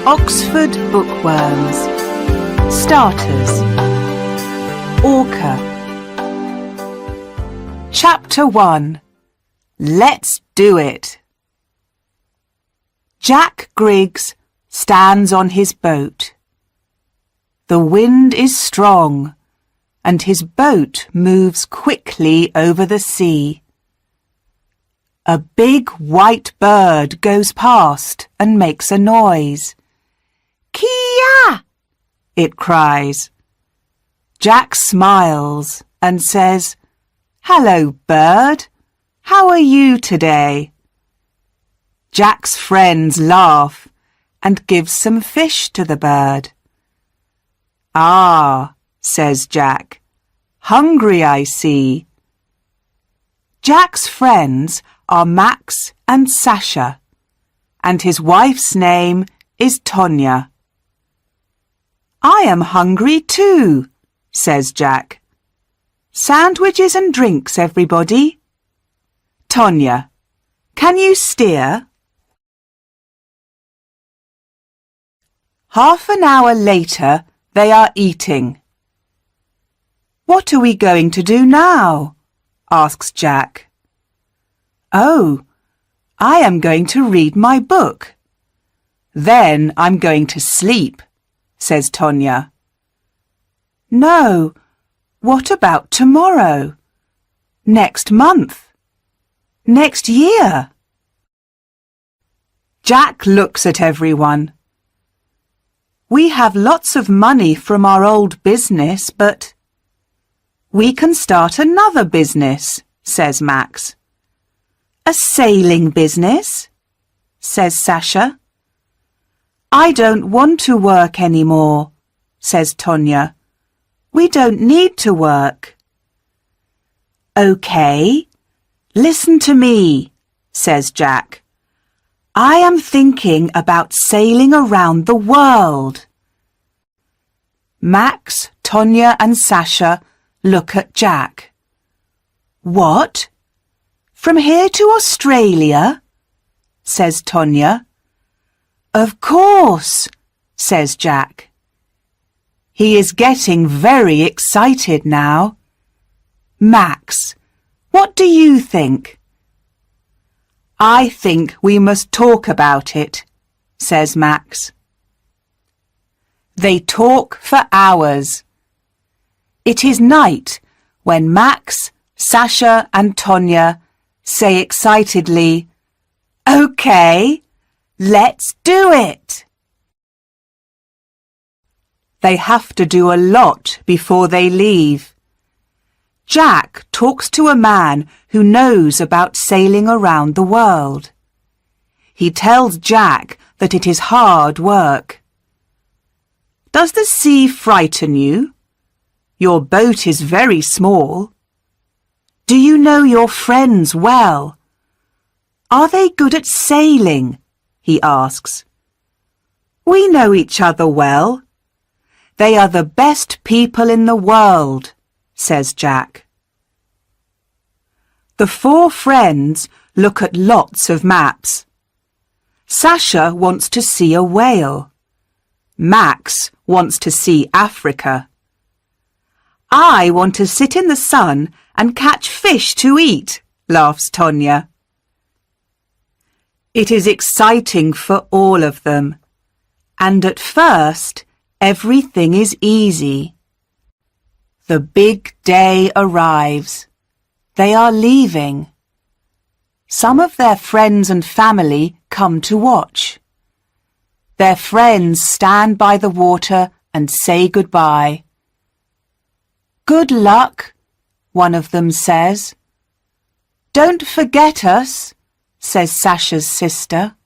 Oxford Bookworms. Starters. ORCA. Chapter 1. Let's do it. Jack Griggs stands on his boat. The wind is strong, and his boat moves quickly over the sea. A big white bird goes past and makes a noise. "Kia!" it cries. Jack smiles and says, "Hello, bird. How are you today?" Jack's friends laugh and give some fish to the bird. "Ah," says Jack, "hungry I see." Jack's friends are Max and Sasha, and his wife's name is Tonya. "I am hungry too," says Jack. "Sandwiches and drinks, everybody." "Tonya, can you steer?" Half an hour later, they are eating. "What are we going to do now?" asks Jack. "Oh, I am going to read my book. Then I'm going to sleep," says Tonya. "No, what about tomorrow? Next month? Next year?" Jack looks at everyone. "We have lots of money from our old business, but—" "We can start another business," says Max. "A sailing business?" says Sasha. "I don't want to work anymore," says Tonya. "We don't need to work." "Okay, listen to me," says Jack. "I am thinking about sailing around the world." Max, Tonya and Sasha look at Jack. "What? From here to Australia?" says Tonya. "Of course," says Jack. He is getting very excited now. "Max, what do you think?" "I think we must talk about it," says Max. They talk for hours. It is night when Max, Sasha and Tonya say excitedly, "Okay, let's do it." They have to do a lot before they leave. Jack talks to a man who knows about sailing around the world. He tells Jack that it is hard work. "Does the sea frighten you? Your boat is very small. Do you know your friends well? Are they good at sailing?" he asks. "We know each other well. They are the best people in the world," says Jack. The four friends look at lots of maps. Sasha wants to see a whale. Max wants to see Africa. "I want to sit in the sun and catch fish to eat," laughs Tonya. It is exciting for all of them, and at first everything is easy. The big day arrives. They are leaving. Some of their friends and family come to watch. Their friends stand by the water and say goodbye. "Good luck," one of them says. "Don't forget us," says Sasha's sister.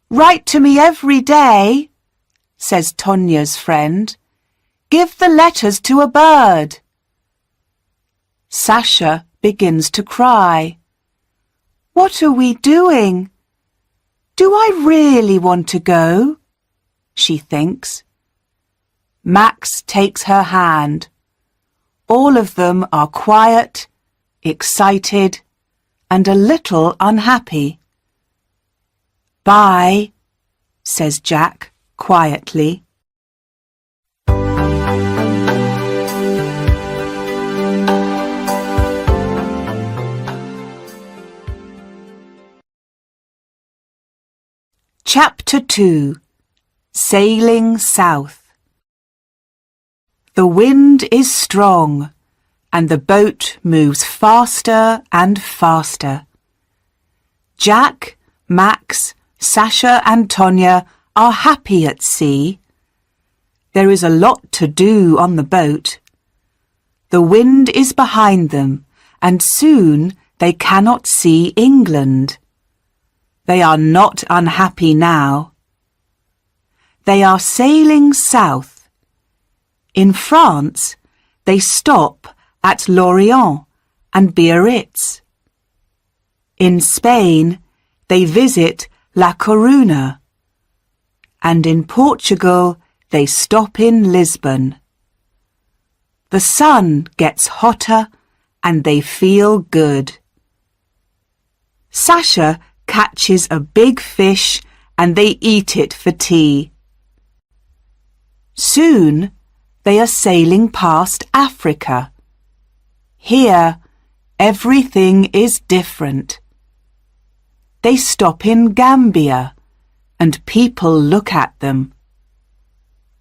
"Write to me every day," says Tonya's friend. "Give the letters to a bird." Sasha begins to cry. "What are we doing? Do I really want to go?" she thinks. Max takes her hand. All of them are quiet, excited, and a little unhappy. "Bye," says Jack. quietly. Chapter 2. Sailing South. The wind is strong, and the boat moves faster and faster. Jack, Max, Sasha and Tonya are happy at sea. There is a lot to do on the boat. The wind is behind them, and soon they cannot see England. They are not unhappy now. They are sailing south. In France, they stop at Lorient and Biarritz. In Spain, they visit La Coruña. And in Portugal, they stop in Lisbon. The sun gets hotter and they feel good. Sasha catches a big fish and they eat it for tea. Soon they are sailing past Africa. Here, everything is different. They stop in Gambia and people look at them.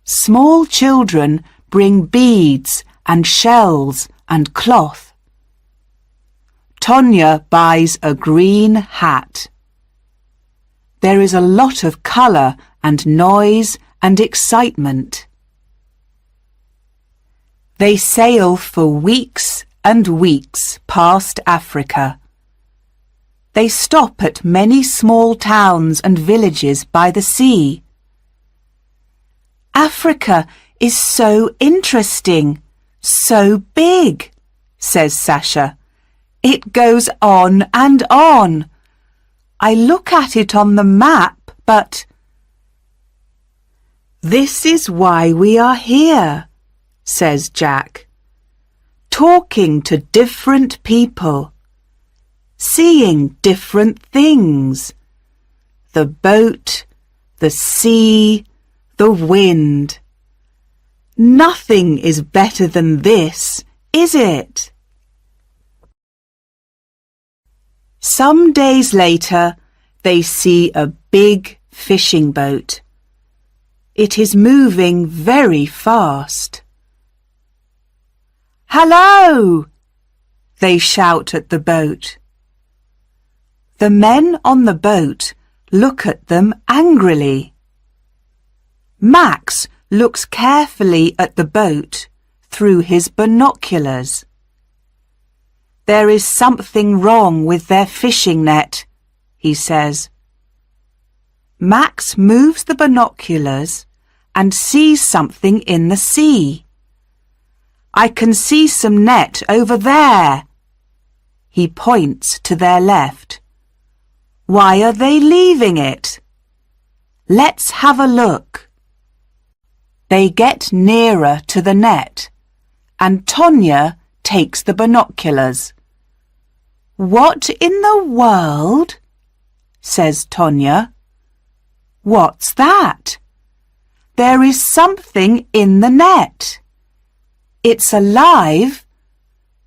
Small children bring beads and shells and cloth. Tonya buys a green hat. There is a lot of colour and noise and excitement. They sail for weeks and weeks past Africa. They stop at many small towns and villages by the sea. Africa is so interesting, so big, says Sasha. It goes on and on. I look at it on the map, but... This is why we are here, says Jack. Talking to different people. Seeing different things. The boat, the sea, the wind. Nothing is better than this, is it? Some days later, they see a big fishing boat. It is moving very fast. Hello! They shout at the boat. The men on the boat look at them angrily. Max looks carefully at the boat through his binoculars. There is something wrong with their fishing net, he says. Max moves the binoculars and sees something in the sea. I can see some net over there. He points to their left. Why are they leaving it? Let's have a look. They get nearer to the net, and Tonya takes the binoculars. What in the world? Says Tonya. What's that? There is something in the net. It's alive,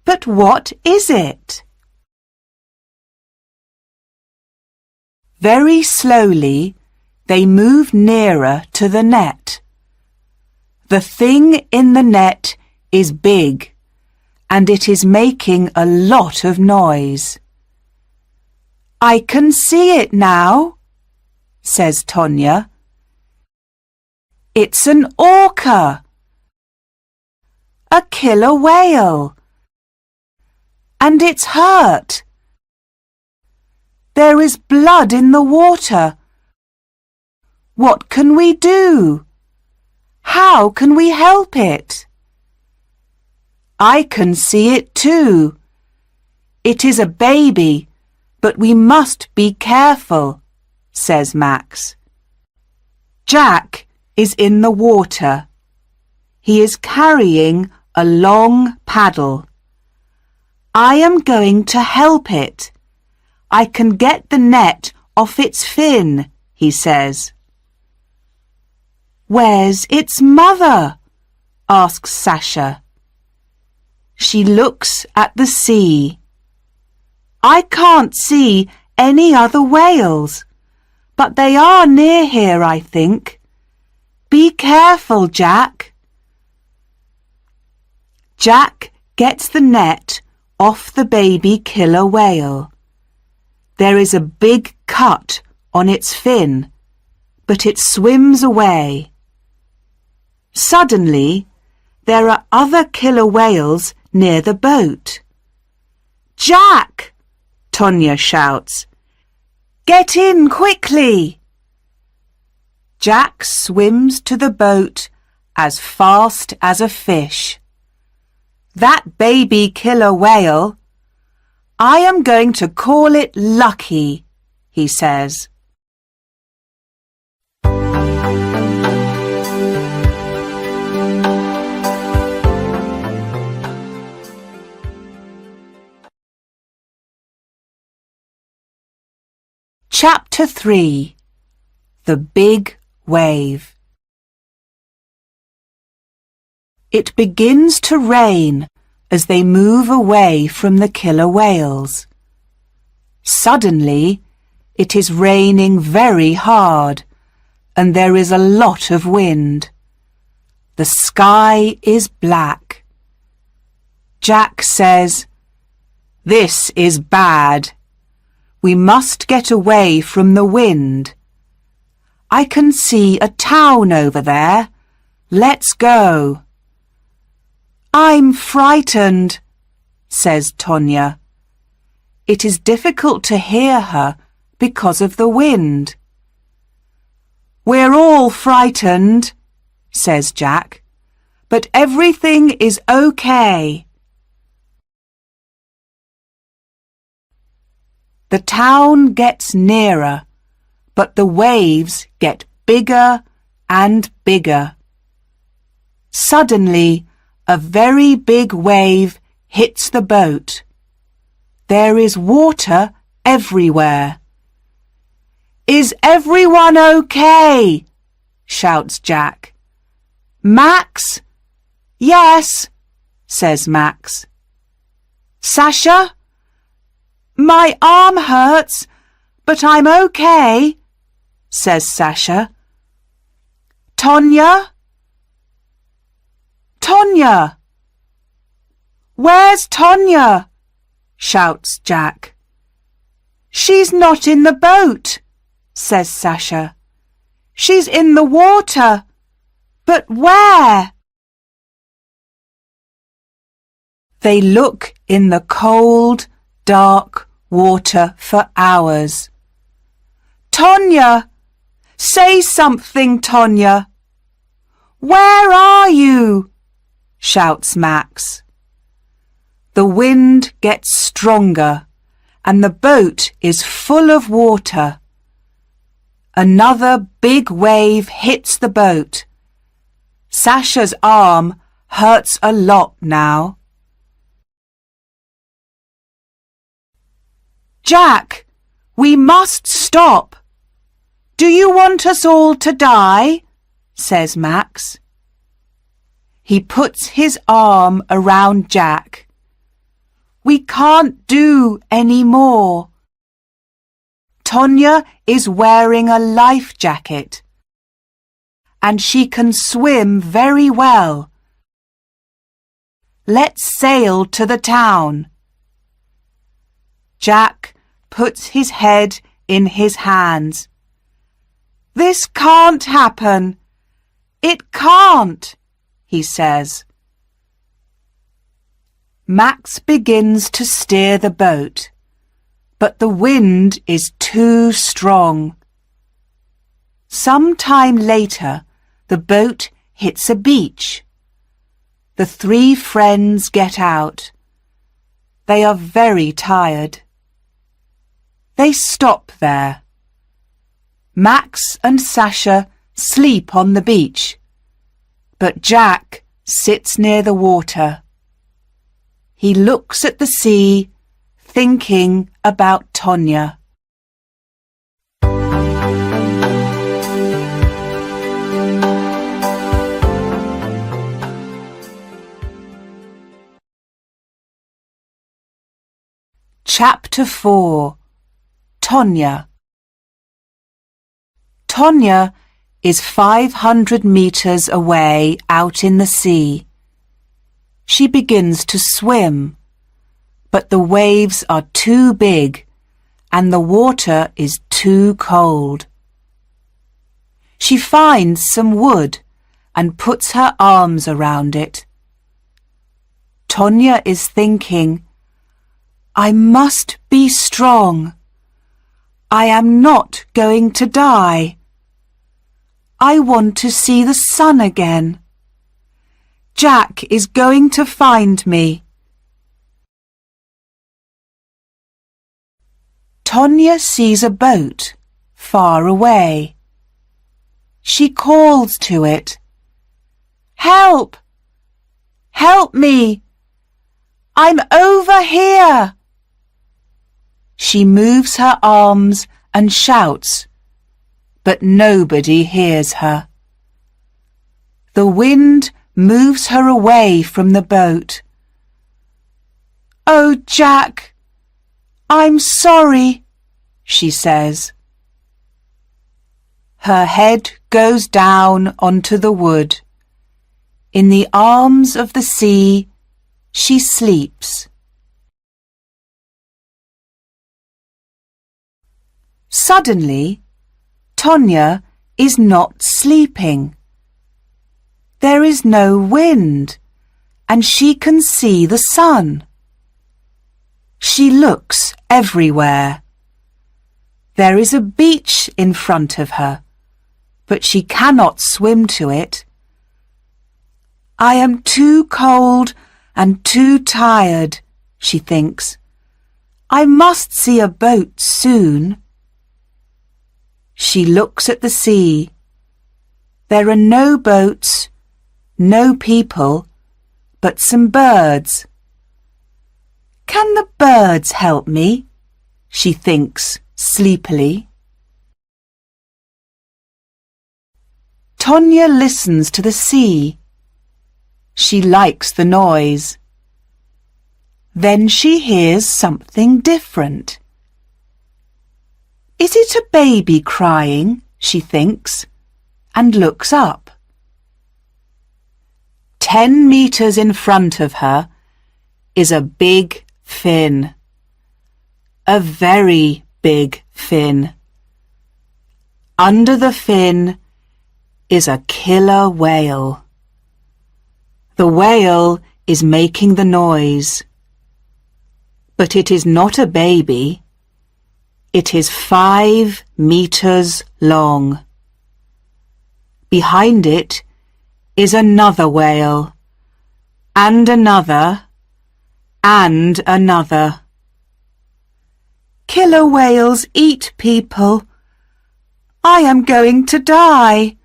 but what is it? Very slowly, they move nearer to the net. The thing in the net is big, and it is making a lot of noise. I can see it now, says Tonya. It's an orca, a killer whale, and it's hurt. There is blood in the water. What can we do? How can we help it? I can see it too. It is a baby, but we must be careful, says Max. Jack is in the water. He is carrying a long paddle. I am going to help it. I can get the net off its fin, he says. Where's its mother? Asks Sasha. She looks at the sea. I can't see any other whales, but they are near here, I think. Be careful, Jack. Jack gets the net off the baby killer whale. There is a big cut on its fin, but it swims away. Suddenly, there are other killer whales near the boat. Jack! Tonya shouts. Get in quickly! Jack swims to the boat as fast as a fish. That baby killer whale, I am going to call it Lucky, he says. Chapter 3. The Big Wave. It begins to rain as they move away from the killer whales. Suddenly, it is raining very hard, and there is a lot of wind. The sky is black. Jack says, "This is bad. We must get away from the wind. I can see a town over there. Let's go." I'm frightened, says Tonya. It is difficult to hear her because of the wind. We're all frightened, says Jack, but everything is okay. The town gets nearer, but the waves get bigger and bigger. Suddenly, a very big wave hits the boat. There is water everywhere. Is everyone okay? Shouts Jack. Max? Yes, says Max. Sasha? My arm hurts, but I'm okay, says Sasha. Tonya? Tonya! Where's Tonya? Shouts Jack. She's not in the boat, says Sasha. She's in the water. But where? They look in the cold, dark water for hours. Tonya! Say something, Tonya! Where are you? Shouts Max. The wind gets stronger and the boat is full of water. Another big wave hits the boat. Sasha's arm hurts a lot now. Jack, we must stop. Do you want us all to die? Says Max. He puts his arm around Jack. We can't do any more. Tonya is wearing a life jacket, and she can swim very well. Let's sail to the town. Jack puts his head in his hands. This can't happen. It can't, he says. Max begins to steer the boat, but the wind is too strong. Some time later, the boat hits a beach. The three friends get out. They are very tired. They stop there. Max and Sasha sleep on the beach, but Jack sits near the water. He looks at the sea, thinking about Tonya. Chapter 4. Tonya. Tonya is 500 meters away out in the sea. She begins to swim, but the waves are too big and the water is too cold. She finds some wood and puts her arms around it. Tonya is thinking, I must be strong. I am not going to die. I want to see the sun again. Jack is going to find me. Tonya sees a boat far away. She calls to it. Help! Help me! I'm over here! She moves her arms and shouts, but nobody hears her. The wind moves her away from the boat. Oh, Jack, I'm sorry, she says. Her head goes down onto the wood. In the arms of the sea, she sleeps. Suddenly, Tonya is not sleeping. There is no wind, and she can see the sun. She looks everywhere. There is a beach in front of her, but she cannot swim to it. I am too cold and too tired, she thinks. I must see a boat soon. She looks at the sea. There are no boats, no people, but some birds. Can the birds help me? She thinks sleepily. Tonya listens to the sea. She likes the noise. Then she hears something different. Is it a baby crying? She thinks, and looks up. 10 meters in front of her is a big fin. A very big fin. Under the fin is a killer whale. The whale is making the noise. But it is not a baby. It is 5 meters long. Behind it is another whale, and another, and another. Killer whales eat people. I am going to die,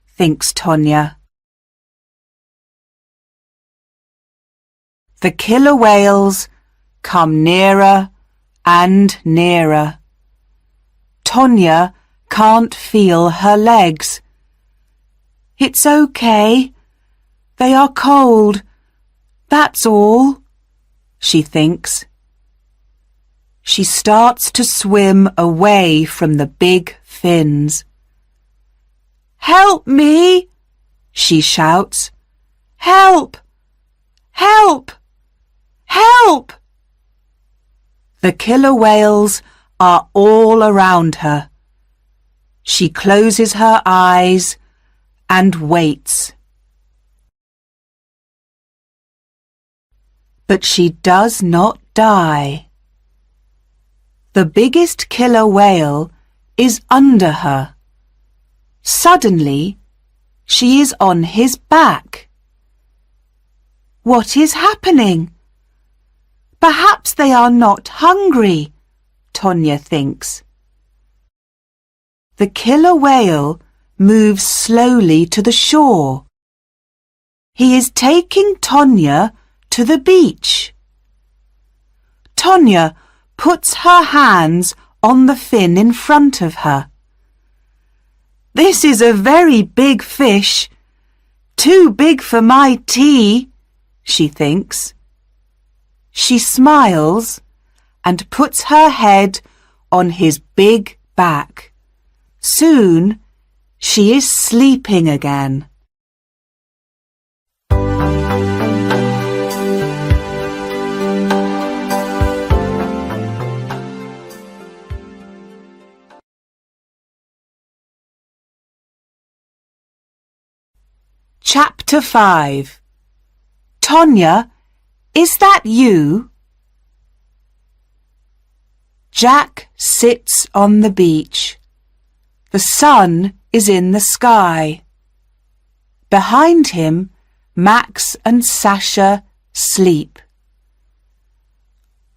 thinks Tonya. The killer whales come nearer and nearer. Tonya can't feel her legs. It's okay. They are cold. That's all, she thinks. She starts to swim away from the big fins. Help me, she shouts. Help! Help! Help! The killer whales are all around her. She closes her eyes and waits. But she does not die. The biggest killer whale is under her. Suddenly, she is on his back. What is happening? Perhaps they are not hungry, Tonya thinks. The killer whale moves slowly to the shore. He is taking Tonya to the beach. Tonya puts her hands on the fin in front of her. This is a very big fish. Too big for my tea, she thinks. She smiles and puts her head on his big back. Soon she is sleeping again. Chapter 5. Tonya, is that you? Jack sits on the beach. The sun is in the sky. Behind him, Max and Sasha sleep.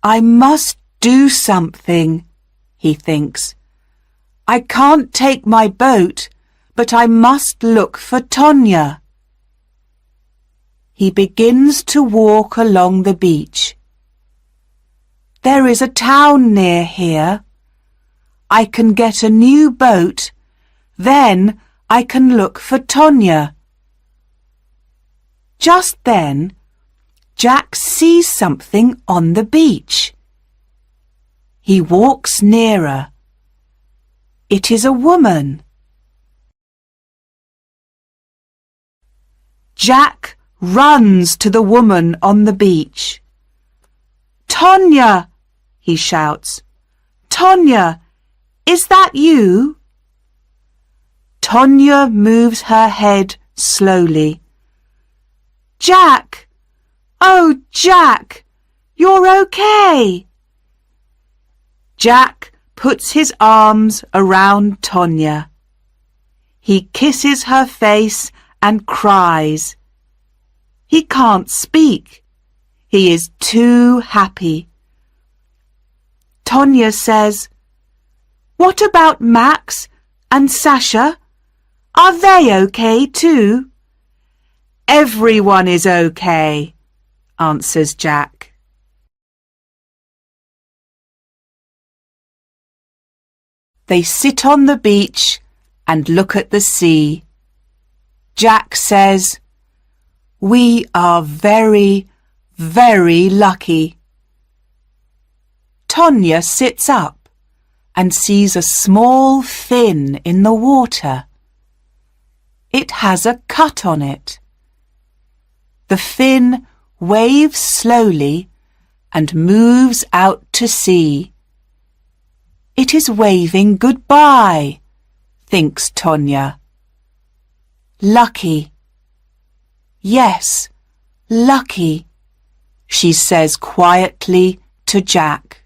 I must do something, he thinks. I can't take my boat, but I must look for Tonya. He begins to walk along the beach. There is a town near here. I can get a new boat. Then I can look for Tonya. Just then, Jack sees something on the beach. He walks nearer. It is a woman. Jack runs to the woman on the beach. Tonya, he shouts. Tonya, is that you? Tonya moves her head slowly. Jack! Oh, Jack! You're okay! Jack puts his arms around Tonya. He kisses her face and cries. He can't speak. He is too happy. Tonya says, What about Max and Sasha? Are they okay too? Everyone is okay, answers Jack. They sit on the beach and look at the sea. Jack says, We are very, very lucky. Tonya sits up and sees a small fin in the water. It has a cut on it. The fin waves slowly and moves out to sea. It is waving goodbye, thinks Tonya. Lucky. Yes, lucky, she says quietly to Jack.